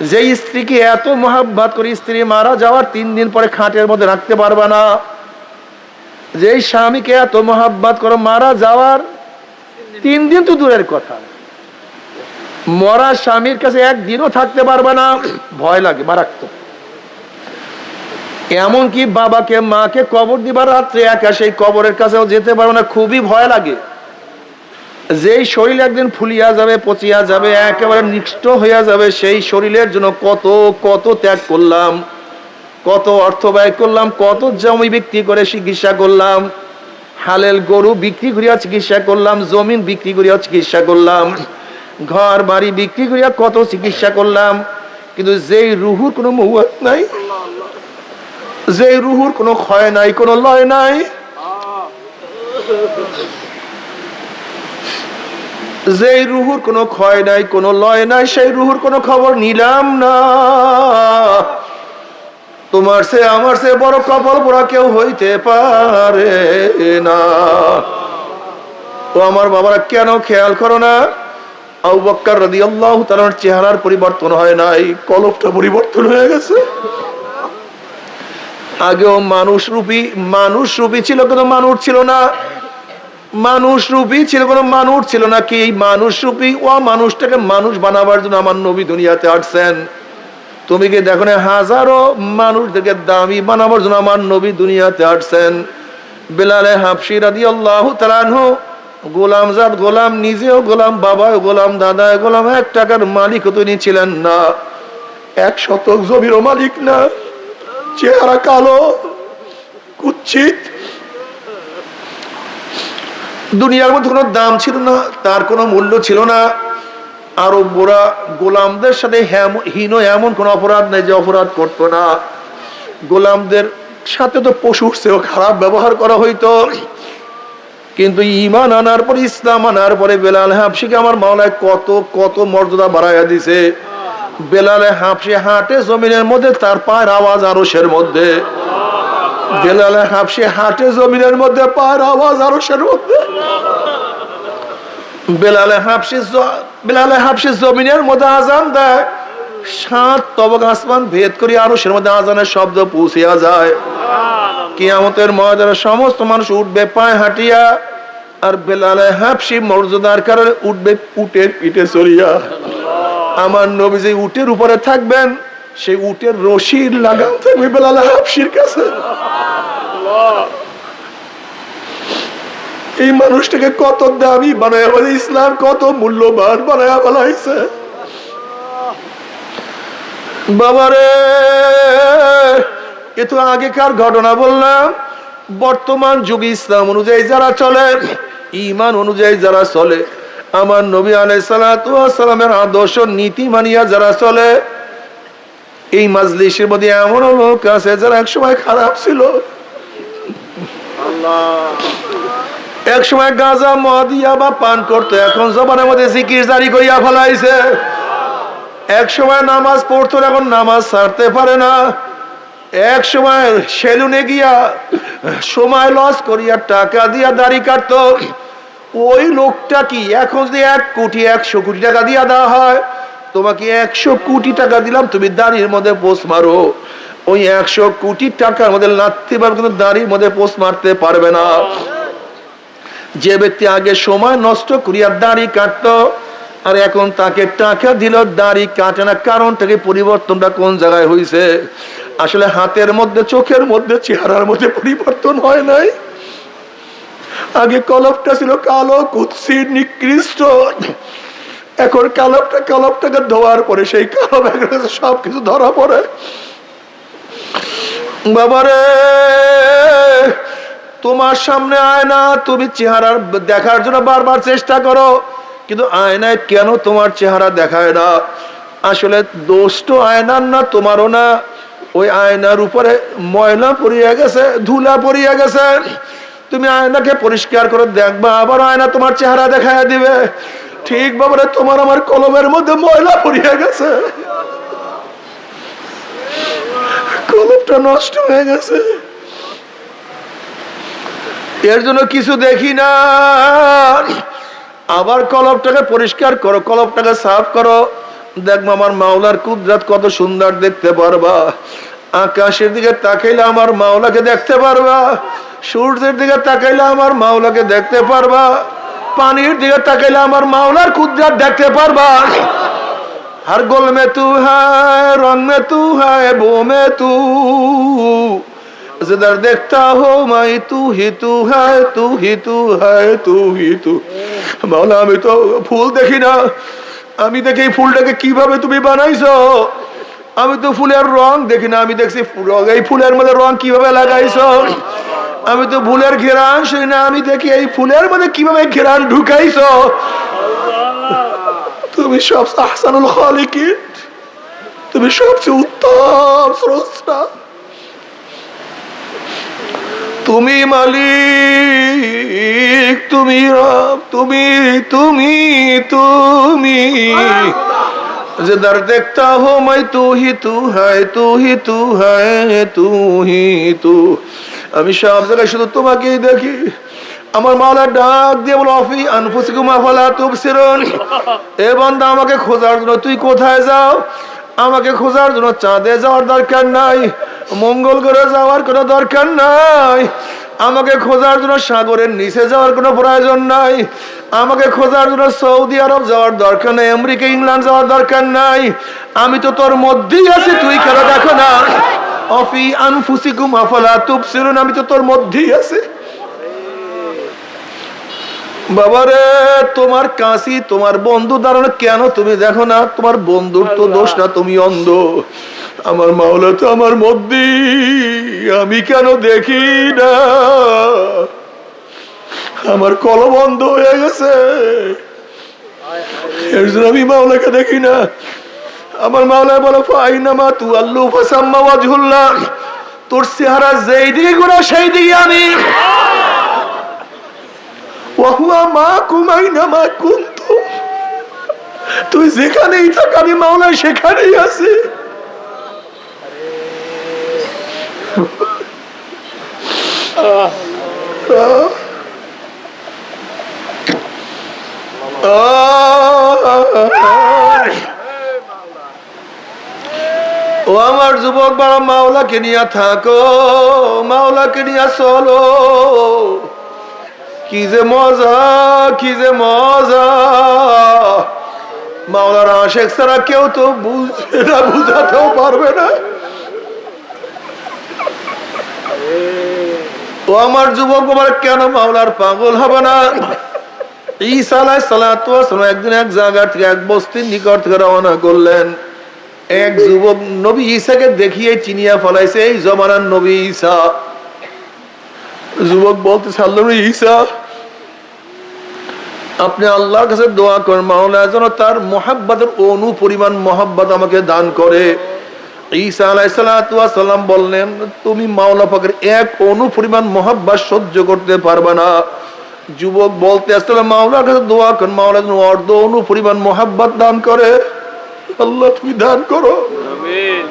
যে স্ত্রীকে এত মহাব্বত করে স্ত্রী মারা যাওয়ার 3 দিন পরে খাটের মধ্যে রাখতে পারবে না। যেই স্বামীকে এত মহাব্বত করো মারা যাওয়ার 3 দিন তো দূরের কথা, মরা স্বামীর কাছে একদিনও থাকতে পারবে না, ভয় লাগে মারাত্মক। এমনকি বাবাকে মাকে কবর দিবার রাত্রে একা সেই কবরের কাছেও যেতে পারবে না, খুবই ভয় লাগে। যেই শরীর একদিন ফুলিয়া যাবে, পচিয়া যাবে, একেবারে নিষ্ঠ হইয়া যাবে, সেই শরীরের জন্য কত কত ত্যাগ করলাম, কত অর্থ ব্যয় করলাম, কত জমি বিক্রি করে চিকিৎসা করলাম, হালেল গরু বিক্রি করিয়া চিকিৎসা করলাম, জমিন বিক্রি করিয়া চিকিৎসা করলাম, ঘর বাড়ি বিক্রি করিয়া কত চিকিৎসা করলাম। কিন্তু যেই রুহুর কোনো মহুয়াত নাই, যে রুহুর কোনো ক্ষয় নাই, কোনো লয় নাই, যে রুহুর কোনো ক্ষয় নাই, কোনো লয় নাই, সেই রুহুর কোনো খবর নিলাম না। তোমার সে আমার সে বড় কপাল পোড়া কেউ হইতে পারে না। ও আমার বাবারা, কেন খেয়াল করো না? আবু বকর রাদিয়াল্লাহু তাআলার চেহারার পরিবর্তন হয় নাই, কলবটা পরিবর্তন হয়ে গেছে। আগেও মানুষ রূপী ছিল, কোনো মানুষ ছিল না। মানুষ রূপী ছিল, কোনো মানুষ ছিল না। কি মানুষ রূপী ও মানুষটাকে মানুষ বানাবার জন্য আমার নবী দুনিয়াতে আসছেন। তুমি কি দেখো না, হাজারো মানুষদেরকে দামি বানাবার জন্য আমার নবী দুনিয়াতে আসছেন। বেলালে হাবশী রাদিয়াল্লাহু তাআলা আনহু গোলাম জাত গোলাম, নিজেও গোলাম, বাবাও গোলাম, দাদাও গোলাম, 1 টাকার মালিক তিনি ছিলেন না, 1 শতক জমিরও মালিক না। চেহারা কালো, কুৎসিত, দুনিয়ার মধ্যে কোনো দাম ছিল না, তার কোনো মূল্য ছিল না। আরো বোরা গোলামদের সাথে হীন এমন কোন অপরাধ নেই যে অপরাধ করতো না। গোলামদের সাথে তো পশুর চেয়েও খারাপ ব্যবহার করা হইতো। কিন্তু ঈমান আনার পরে, ইসলাম আনার পরে বেলাল হাবশীকে আমার মাওলায় কত কত মর্যাদা বাড়াইয়া দিছে। বেলালে হাবশী হাঁটে জমিনের মধ্যে, তার পায়ের আওয়াজ আরশের মধ্যে। বেলালে হাবশী হাঁটে জমিনের মধ্যে, পায়ের আওয়াজ আরশের মধ্যে। বেলালে হাবশী জমিনের মধ্যে আজান দেয়, 7 তবক আসমান ভেদ করে আরশের মধ্যে আজানের শব্দ পৌঁছিয়া যায়। কিয়ামতের ময়দানে সমস্ত মানুষ উঠবে পায়ে হাঁটিয়া, আর বেলালে হাবশী মর্যাদার কারণে উঠবে উটের পিঠে চড়িয়া। আমার নবী যে উটের উপরে থাকবেন, সেই উটের রশির লাগাম থাকবে বেলাল হাবশীর কাছে। এই মানুষটাকে কত দামি বানায় বলে, ইসলাম কত মূল্যবান বানায় বলাইছে। বাবারে, এ তো আগেকার ঘটনা বললাম। বর্তমান যুগে ইসলাম অনুযায়ী যারা চলে, ঈমান অনুযায়ী যারা চলে, আমার নবী আলাইহিস সালাতু ওয়াস সালামের আদর্শ নীতি মানিয়া যারা চলে, এই মাজলিসের মধ্যে এমন লোক আছে যারা একসময় খারাপ ছিল, এক সময় গাঁজা মদ ইয়াবা পান করতো, এখন জবানের মধ্যে জিকির জারি করিয়া ফেলাইছে। এক সময় নামাজ পড়তো, এখন নামাজ ছাড়তে পারে না। এক সময় সেলুনে গিয়া সময় লস করিয়া টাকা দিয়া দাড়ি কাটতো, ওই লোকটা কি এখন যদি 1 কোটি 100 কোটি টাকা দিয়া দেওয়া হয়, তোমাকে 100 কোটি টাকা দিলাম, তুমি দাড়ির মধ্যে পোস্ট মারো, ওই 100 কোটি টাকার মধ্যে লাথি মারবে, কিন্তু দাড়ির মধ্যে পোস্ট মারতে পারবে না। যে ব্যক্তি আগে সময় নষ্ট করিয়া দাড়ি কাটতো, আর এখন তাকে টাকা দিল দাড়ি কাটে না, কারণটাকে পরিবর্তনটা কোন জায়গায় হয়েছে? আসলে হাতের মধ্যে, চোখের মধ্যে, চেহারার মধ্যে পরিবর্তন হয় নাই। আগে কলপটা ছিল কালো, কুৎসিত, নিকৃষ্ট, এখন কলপটাকে ধোয়ার পরে সেই কালো সবকিছু ধরা পড়ে। বাবারে, তোমার সামনে আয়না, তুমি চেহারা দেখার জন্য বারবার চেষ্টা করো, কিন্তু আয়নায় কেন তোমার চেহারা দেখায় না? আসলে দোষ তো আয়নার না, তোমারও না। ওই আয়নার উপরে ময়লা পড়িয়া গেছে, ধুলা পড়িয়া গেছে। তুমি আয়নাকে পরিষ্কার করে দেখবা, আবার আয়না তোমার চেহারা দেখায় দিবে। ঠিক বাবারে, তোমার আমার কলমের মধ্যে ময়লা পড়িয়া গেছে, কলমটা নষ্ট হয়ে গেছে। এর জন্য কিছু দেখি না। আবার কলমটাকে পরিষ্কার করো, কলমটাকে সাফ করো, দেখবো আমার মাওলার কুদরত কত সুন্দর দেখতে পারবা। আকাশের দিকে তাকাইলে আমার মাওলাকে দেখতে পারবা, সূর্যের দিকে তাকাইলে আমার মাওলাকে দেখতে পারবা, পানির দিকে তাকাইলে আমার মাওলার কুদরত দেখতে পারবা। हर गोल में तू है, रंग में तू है, बो में तू, जिधर देखता हो मैं तू ही तू है, तू ही तू है, तू ही तू। মাওলা, আমি তো ফুল দেখি না, আমি দেখি এই ফুলটাকে কিভাবে তুমি বানাইছো। আমি তো ফুলের রং দেখি না, আমি দেখছি এই ফুলের মধ্যে রং কিভাবে লাগাইছো। আমি তো ফুলের ঘেরান শুনি না, আমি দেখি এই ফুলের মধ্যে কিভাবে ঘেরান ঢুকাইছো। তুমি সবচেয়ে আহসানুল খালিকিন, তুমি সবচেয়ে উত্তম স্রষ্টা, তুমি মালিক, তুমি রব, তুমি তুমি তুমি जिधर देखता हो मैं तू ही तू है, तू ही तू है, तू ही तू। আমি সব জায়গায় শুধু তোমাকেই দেখি। আমার মাওলা ডাক দিয়ে বলো, অফি আনফুসিকুম আফালা তুবসিরুন। এ বান্দা, আমাকে খোঁজার জন্য তুই কোথায় যাও? আমাকে খোঁজার জন্য চাঁদে যাওয়ার দরকার নাই, মঙ্গল গ্রহে যাওয়ার কোনো দরকার নাই, আমাকে খোঁজার জন্য সাগরের নিচে যাওয়ার কোনো প্রয়োজন নাই, আমাকে খোঁজার জন্য সৌদি আরব যাওয়ার দরকার নাই, আমেরিকা ইংল্যান্ড যাওয়ার দরকার নাই। আমি তো তোর মধ্যেই আছি, তুই কেন দেখো না? অফি আনফুসিকুম আফালা তুবসিরুন, আমি তো তোর মধ্যেই আছি। বাবারে, তোমার কাশি, তোমার বন্ধু দাঁড়ানো, কেন তুমি দেখো না? তোমার বন্ধুর তো দোষ না, তুমি অন্ধ। আমার মাওলা তো আমার মধ্যেই, আমি কেন দেখি না? আমার কলম বন্ধ হয়ে গেছে, এর জন্য আমি মাওলাকে দেখি না। আমার মাওলা বলো, ফাইনামা তুআল্লু ফাসাম্মা ওয়াজহুল্লাহ, তোর চেহারা যেই দিকে ঘোরা সেই দিকে আমি। তুই যেখানেই থাক, আমি মাওলা সেখানেই আছি। ও আমার যুবক, বড় মাওলাকে নিয়ে থাকো, মাওলাকে নিয়ে চলো। কি যে মজা, কি যে মজা। মাওলার আশেক ছাড়া কেউ তো বুঝবে না, বুঝাতেও পারবে না। ও আমার যুবক, বাবার কেন মাওলার পাগল হবে না? ঈসা আলাইহিস সালাতু ওয়াস সালাম একদিন এক জায়গা থেকে, এক বস্তির নিকট থেকে রওনা করলেন। এক যুবক নবী ঈসাকে দেখিয়ে চিনিয়া ফলাইছে, এই জমানার নবী ঈসা। যুবক বলতে ছাড়ল, ঈসা আপনি আল্লাহর কাছে দোয়া করেন মাওলা যেন তার মুহাব্বতের অনু পরিমাণ মুহাব্বত আমাকে দান করে। ঈসা আলাইহিস সালাতু ওয়াস সালাম বললেন, তুমি মাওলা পাকের এক অনু পরিমাণ মুহাব্বত সহ্য করতে পারবে না। যুবক বলতে আসলে মাওলার কাছে দোয়া করেন মাওলা যেন অর্ধ অনু পরিমাণ মুহাব্বত দান করে। আল্লাহ তুমি দান করো, আমিন।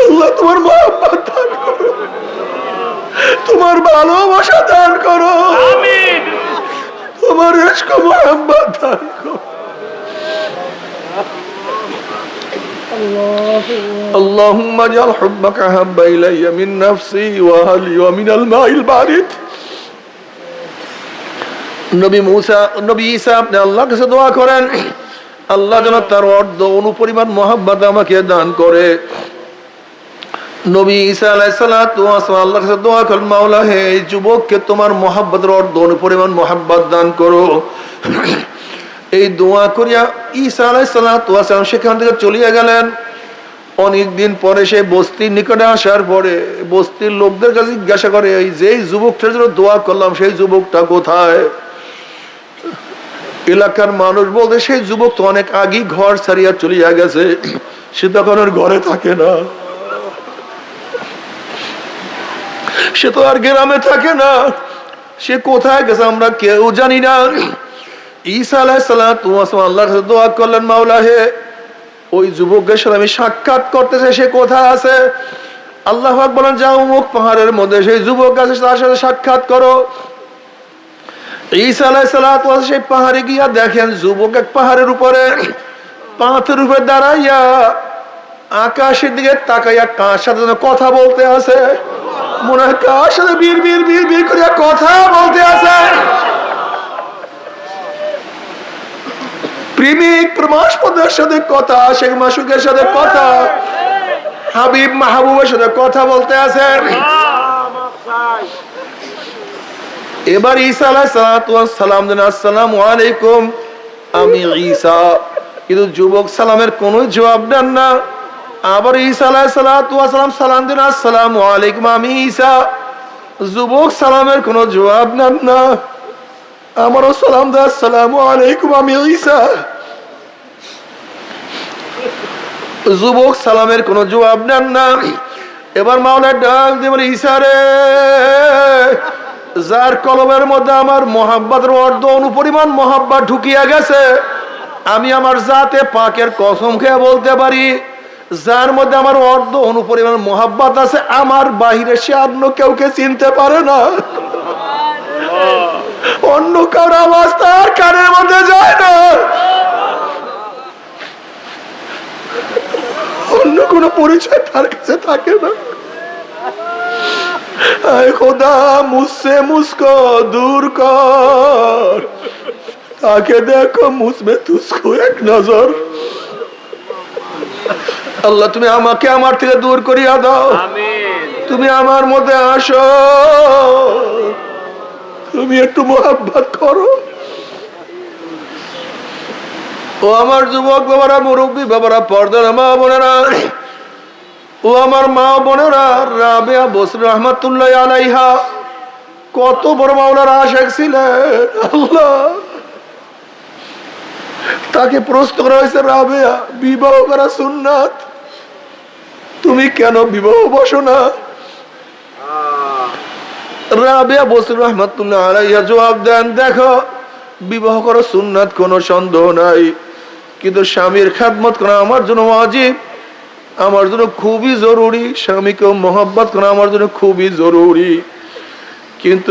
আল্লাহ তোমার মুহাব্বত দান করো, তোমার ভালোবাসা দান করো, আমিন। তোমার ইশক মুহাব্বত দান করো। اللهم اجعل حبك احب الي من نفسي واهلي ومن الماء البارد। নবী ঈসা আপনি আল্লাহর কাছে দোয়া করেন আল্লাহ যেন তার অর্ধ অনুপরিমাণ মুহাব্বত আমাকে দান করে। নবী ঈসা আলাইহিস সালাতু ওয়াস সালাম আল্লাহর কাছে দোয়া করেন মাওলা হে এই যুবককে তোমার মুহাব্বতের অর্ধ অনুপরিমাণ মুহাব্বত দান করো। এই দোয়া করিয়া ঈসা আলাইহিস সালাতু ওয়াস সালাম সেখান থেকে চলিয়া গেলেন। অনেকদিন পরে সেই বস্তির নিকটে আসার পরে বস্তির লোকদের কাছে জিজ্ঞাসা করে এই যেই যুবকটার জন্য দোয়া করলাম সেই যুবকটা কোথায়? এলাকার মানুষ বলতে সেই যুবক তো অনেক আগেই ঘর ছাড়িয়া চলিয়া গেছে, সে তখন আর ঘরে থাকে না, সে তো আর গ্রামে থাকে না, সে কোথায় গেছে আমরা কেউ জানি না। ঈসা আলাইহিস সালাতু ওয়াস সালাম আল্লাহর কাছে দোয়া করলেন মাওলা হে ওই যুবকের সাথে আমি সাক্ষাৎ করতে চাই, সে কোথায় আছে? আল্লাহ পাক বলেন যাও অমুক পাহাড়ের মধ্যে সেই যুবক আছে তার সাথে সাক্ষাৎ করো। ঈসা আলাইহিস সালাতু ওয়াস সেই পাহাড়ে গিয়া দেখেন যুবক এক পাহাড়ের উপরে পাথরের উপরে দাঁড়াইয়া আকাশের দিকে তাকাইয়া কার সাথে যেন কথা বলতে আছে, মনে হয় কার সাথে বীর বীর বীর বীর করে কথা বলতে আছে। প্রেমিক প্রমাসপদের সাথে কথা, শেখ মাসুকের সাথে কথা, হাবিব মাহবুবের সাথে কথা বলতে আছে। এবার ঈসা আলাইহিস সালাতু ওয়াস সালাম দেন আসসালামু আলাইকুম আমি ঈসা, কিন্তু যুবক সালামের কোনো জবাব দেন না। আবার ঈসা আলাইহিস সালাতু ওয়াস সালাম সালাম দেন আসসালামু আলাইকুম আমি ঈসা, যুবক সালামের কোনো জবাব দেন না। আমারও সালাম দেন আসসালামু আলাইকুম আমি ঈসা, যুবক সালামের কোনো জবাব দেন না। এবার মাওলা ডাক দিয়ে বলে ঈসা রে, যার কলবের মধ্যে আমার মুহাব্বতের অর্ধ অনুপরিমাণ মুহাব্বত ঢুকিয়া গেছে, আমি আমার জাতে পাকের কসম খেয়ে বলতে পারি যার মধ্যে আমার অর্ধ অনুপরিমাণ মুহাব্বত আছে আমার বাহিরে সে অন্য কেউকে চিনতে পারে না। অন্য কারো আওয়াজ তার কানের মধ্যে যায় না, অন্য কোনো পরিচয় তার কাছে থাকে না। আয় খোদা মুঝসে মুঝকো দূর কর, তাকে দেখো মুঝমে তুঝকো এক নজর। আল্লাহ তুমি আমাকে আমার থেকে দূর করিয়া দাও, তুমি আমার মধ্যে আসো, তুমি একটু মুহাব্বত করো। ও আমার যুবক বাবারা, মুরব্বী বাবারা, পর্দার মা বোনেরা, ও আমার মা বোনেরা, রাবেয়া বসরি রাহমাতুল্লাহ আলাইহা কত বড় মাওলার আশিক ছিলেন। আল্লাহ তাকে প্রশ্ন করা হয়েছে রাবেয়া বিবাহ করা সুন্নাত, তুমি কেন বিবাহ বসো না? রাবেয়া বসরি রাহমাতুল্লাহ আলাইহা জবাব দেন দেখো বিবাহ করা সুন্নাত কোনো সন্দেহ নাই, কিন্তু স্বামীর খেদমত করা আমার জন্য ওয়াজিব, আমার জন্য খুবই জরুরি, স্বামীকে মহব্বত করা আমার জন্য খুবই জরুরি। কিন্তু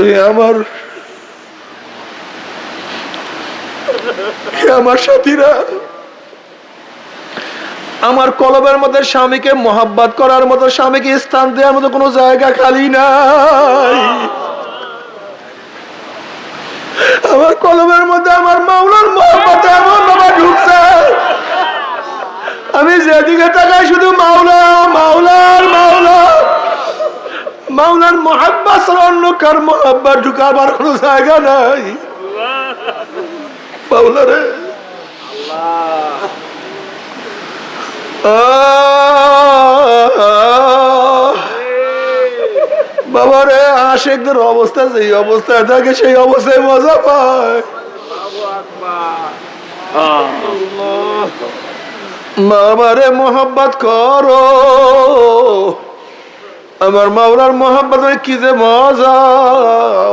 আমার সাথীরা, আমার কলবের মধ্যে স্বামীকে মহব্বত করার মতো, স্বামীকে স্থান দেওয়ার মতো কোনো জায়গা খালি নাই। আমার কলবের মধ্যে আমার মাওলার মহব্বত এমন ভাবে ঢুকছে, আমি যেদিকে তাকাই শুধু মাওলা মাওলার মাওলা, মাওলার মহব্বত ছাড়া অন্য কার মহব্বত ঢুকাবার কোনো জায়গা নাই। মাওলা রে বাবা রে, আশিকদের অবস্থা যেই অবস্থায় থাকে সেই অবস্থায় মজা পায়। বাবারে মোহাব্বত করো, আমার মাওলার মোহাব্বত কি যে মজা,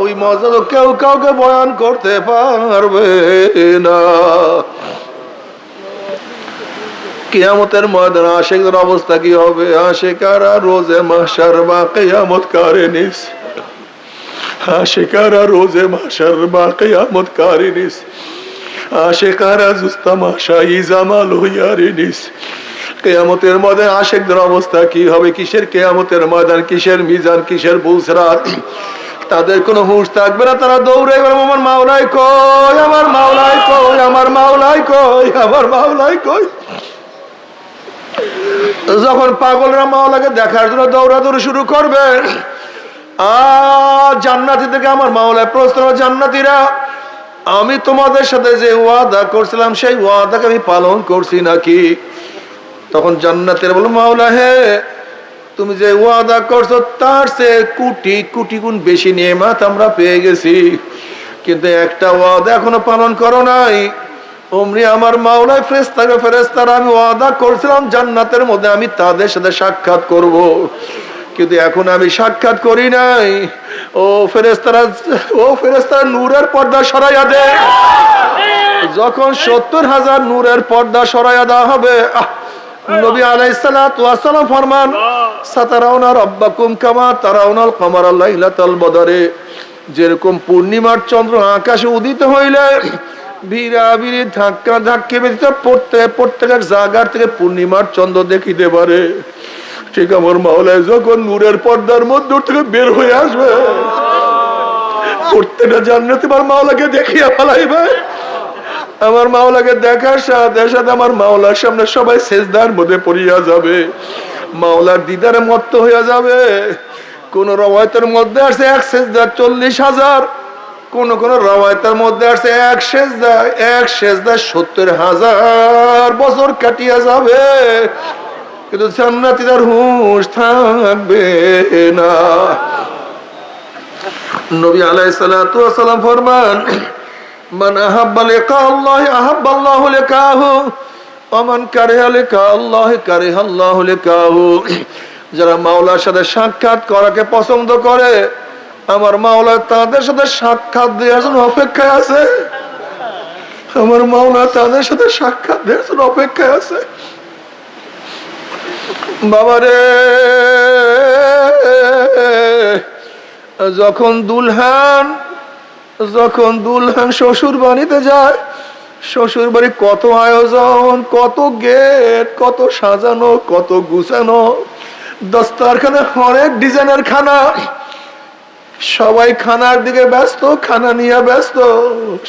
ওই মজা তো কেউ কাউকে বয়ান করতে পারবে না। কিয়ামতের ময়দানে আশিকদের অবস্থা কি হবে? আশিকারা রোজে মাহশার বা কিয়ামত কারিনিস, আশিকারা রোজে মাহশার বা কিয়ামত কারিনিস, আশিকারা জুস্তামাশা ইজামাল হুয়ারিনিস। কিয়ামতের ময়দানে আশিকদের অবস্থা কি হবে? কিসের কিয়ামতের ময়দান, কিসের মিজান, কিসের বুসরাত, তাদের কোনো হুঁশ থাকবে না। তারা দৌড়ে আমার মাওলাই কই, আমার মাওলাই কই, আমার মাওলাই কই, আমার মাওলাই কই। যখন পাগলরা মাওলাকে দেখার জন্য দৌড়াদৌড়ি শুরু করবে, আর জান্নাতি থেকে আমার মাওলায় প্রশ্ন, জান্নাতীরা আমি তোমাদের সাথে যে ওয়াদা করছিলাম সেই ওয়াদাকে আমি পালন করছি নাকি? তখন জান্নাতীরা বলল, মাওলা হে, তুমি যে ওয়াদা করছো তার চেয়ে কোটি কোটি গুণ বেশি নেয়ামত আমরা পেয়ে গেছি, কিন্তু একটা ওয়াদা এখনো পালন করো নাই। অমনি আমার মাওলায় ফেরেশতারা আমি ওয়াদা করছিলাম জান্নাতের মধ্যে আমি তাদের সাথে সাক্ষাৎ করব, কিন্তু এখন আমি সাক্ষাৎ করি নাই। ও ফেরেশতারা নূরের পর্দা সরাইয়া দে। যখন 70,000 নূরের পর্দা সরাইয়া দেওয়া হবে, নবী আলাইহিস সালাতু ওয়াস সালাম ফরমান, সাতারাউনা রাব্বাকুম কামা তারাউনাল কমারা লাইলাতাল বদরে, যেরকম পূর্ণিমার চন্দ্র আকাশে উদিত হইলে ভিড়াভিড়ি ধাক্কা ধাক্কি ব্যতীত প্রত্যেকের জায়গার থেকে পূর্ণিমার চন্দ্র দেখিতে পারে, ঠিক আমার মাওলায় যখন নূরের পর্দার মধ্যে থেকে বের হয়ে আসবে, প্রত্যেকটা জান্নাতি আমার মাওলাকে দেখিয়া ফেলাইবে। আমার মাওলাকে দেখার সাথে সাথে আমার মাওলার সামনে সবাই সেজদার মধ্যে পড়িয়া যাবে, মাওলার দিদারে মত্ত হইয়া যাবে। কোন রওয়ায়াতের মধ্যে আছে এক সেজদা 40,000, কোন কোন রওয়ায়াতের মধ্যে আছে এক সেজদা 70,000 বছর কাটিয়া যাবে, কিন্তু জান্নাতীদের হুঁশ থাকবে না। নবী আলাইহিস সালাতু ওয়াস সালাম ফরমান, মান আহাব্বা লিকা আল্লাহ আহাব্বাল্লাহু লিকাহু ওয়া মান কারিহা লিকা আল্লাহ কারিহাল্লাহু লিকাহু। যারা মাওলার সাথে সাক্ষাৎ করাকে পছন্দ করে, আমার মাওলা তাদের সাথে সাক্ষাৎ দেওয়ার জন্য অপেক্ষায় আছে। আমার মাওলা তাদের সাথে সাক্ষাৎ দেওয়ার জন্য অপেক্ষায় আছে। বাবারে, যখন দুলহান শ্বশুর বাড়িতে যায়, শ্বশুর বাড়ি কত আয়োজন, কত গেট, কত সাজানো, কত গুছানো, দস্তারখানে অনেক ডিজাইনের খানা, সবাই খানার দিকে ব্যস্ত, খানা নিয়ে ব্যস্ত,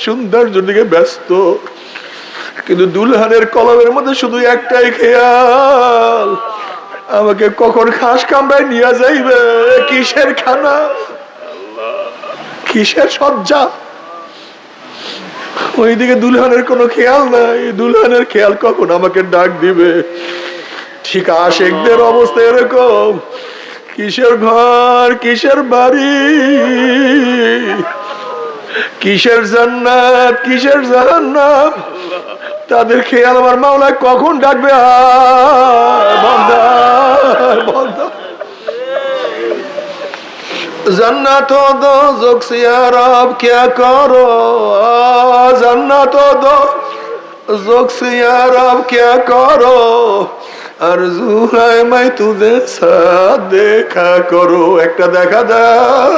সৌন্দর্যের দিকে ব্যস্ত, কিন্তু দুলহানের কলমের মধ্যে শুধু একটাই খেয়াল, আমাকে কখন খাস কামড়ায় নিয়ে যাইবে, কিসের খানা, কিসের সজ্জা। ওইদিকে দুলহানের কোনো খেয়াল নাই, দুলহানের খেয়াল কখন আমাকে ডাক দিবে। ঠিক আশিকদের অবস্থা এরকম, কিসের ঘর, কিসের বাড়ি, কিসের জান্নাত, কিসের জাহান্নাম, তাদের খেয়াল আমার মাওলা কখন ডাকবে। বান্দা বান্দা, जन्नत दो जोक्सिया रब क्या करो, जन्नत दो जोक्सिया रब क्या करो, आरज़ू है मैं तुझे साथ देखा करो। একটা দেখা দাও,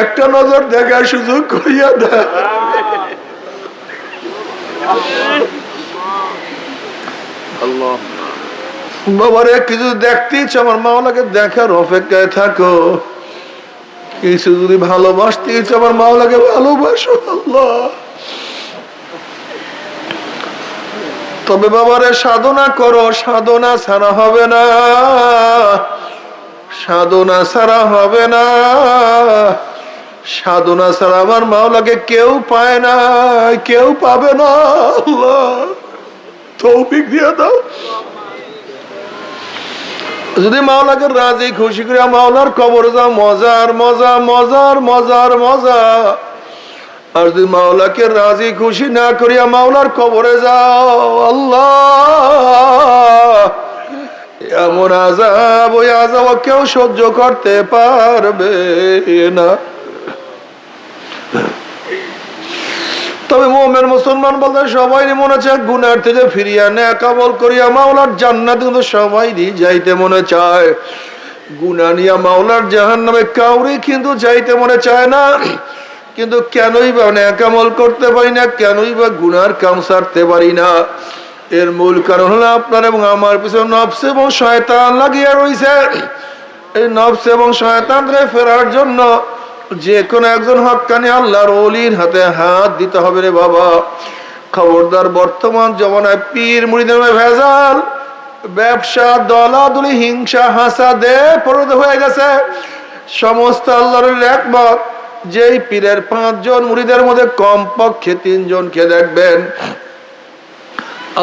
একটা নজর দেখার সুযোগ করিয়া দাও। আল্লাহ বাবারে, কিছু দেখতে ইচ্ছে আমার মাওলাকে দেখার অপেক্ষায় থাকো, কিছু যদি ভালোবাসতে ইচ্ছে আমার মাওলাকে ভালোবাসো। আল্লাহ, তবে বাবারে সাধনা করো, সাধনা ছাড়া হবে না, সাধনা ছাড়া হবে না, সাধনা ছাড়া আমার মাওলাকে কেউ পায় না, কেউ পাবে না। আল্লাহ তৌফিক দিয়ে দাও। যদি মাওলাকে রাজি খুশি করে মাওলার কবরে যাও, মজার মজা, মজার মজার মজা। আর যদি মাওলাকে রাজি খুশি না করিয়া মাওলার কবরে যাও, আল্লাহ এমন আযাব, ওই আযাব কেউ সহ্য করতে পারবে না। তবে মুমিন মুসলমান বলতে সবাই মনে চায় গুনার থেকে ফিরিয়া নেক আমল করিয়া মাওলার জান্নাতে কিন্তু সবাই যাইতে মনে চায়। গুনাহ নিয়া মাওলার জাহান্নামে কাউরে কিন্তু যাইতে মনে চায় না। কিন্তু কেনই বা নেক আমল করতে পারি না, কেনই বা গুনার কাম ছাড়তে পারি না? এর মূল কারণ হলো আপনার এবং আমার পিছনে নফস এবং শয়তান লাগিয়া রইছে। এই নফস এবং শয়তানকে ফেরার জন্য যে কোনো একজন হক্কানি আল্লাহর ওলির হাতে হাত দিতে হবে রে বাবা। খবরদার, বর্তমান জমানায় পীর মুরিদের ভেজাল, ব্যবসা, দলাদলি, হিংসা, হাসাদে পরিণত হয়ে গেছে। সমস্ত আল্লাহর একমত, যেই পীরের 5 জন মুরিদের মধ্যে কমপক্ষে 3 জনকে দেখবেন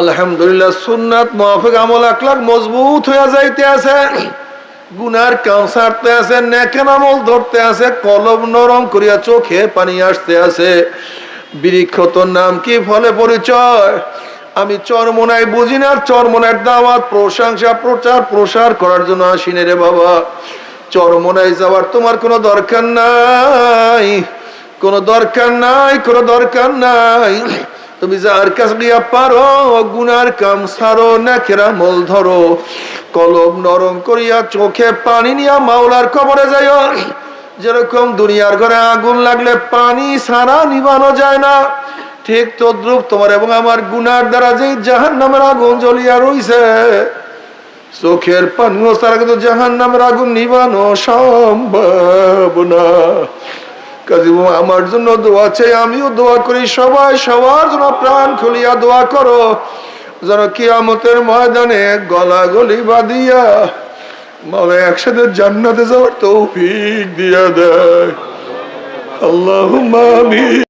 আলহামদুলিল্লাহ সুন্নাত মুআফিক আমল আখলাক মজবুত হয়ে যাইতে আছে, গুনার কাম ছাড়তে আছে, নেকের আমল ধরতে আছে, কলম নরম করিয়া চোখে পানি আসতে আছে। বৃক্ষ তোর নাম কি, ফলে পরিচয়? আমি চরমোনায় বুঝি না, চরমোনার দাওয়াত, প্রশংসা, প্রচার প্রসার করার জন্য আসিনি রে বাবা। চরমোনায় যাওয়ার তোমার কোনো দরকার নাই, কোনো দরকার নাই, কোনো দরকার নাই। তুমি যার কাছে গিয়া পারো গুনার কাম ছাড়ো, নেকের আমল ধরো, কলম নরম করিয়া চোখে পানি নিয়া মাওলার কবরে যাইও। যেরকম দুনিয়ার ঘরে আগুন লাগলে পানি ছাড়া নিভানো যায় না, ঠিক তদ্রুপ তোমার এবং আমার গুনার দ্বারা যে জাহান্নামের আগুন জ্বলিয়া রইছে, চোখের পানি ছাড়া কিন্তু জাহান্নামের আগুন নিভানো সম্ভব না। কাজী আমার জন্য দোয়া চাই, আমিও দোয়া করি, সবাই সবার জন্য প্রাণ খুলিয়া দোয়া করো, যেন কিয়ামতের ময়দানে গলাগলি বাঁধিয়া মাওলা একসাথে জান্নাতে যাওয়ার তৌফিক দিয়া দেয়। আল্লাহুম্মা আমিন।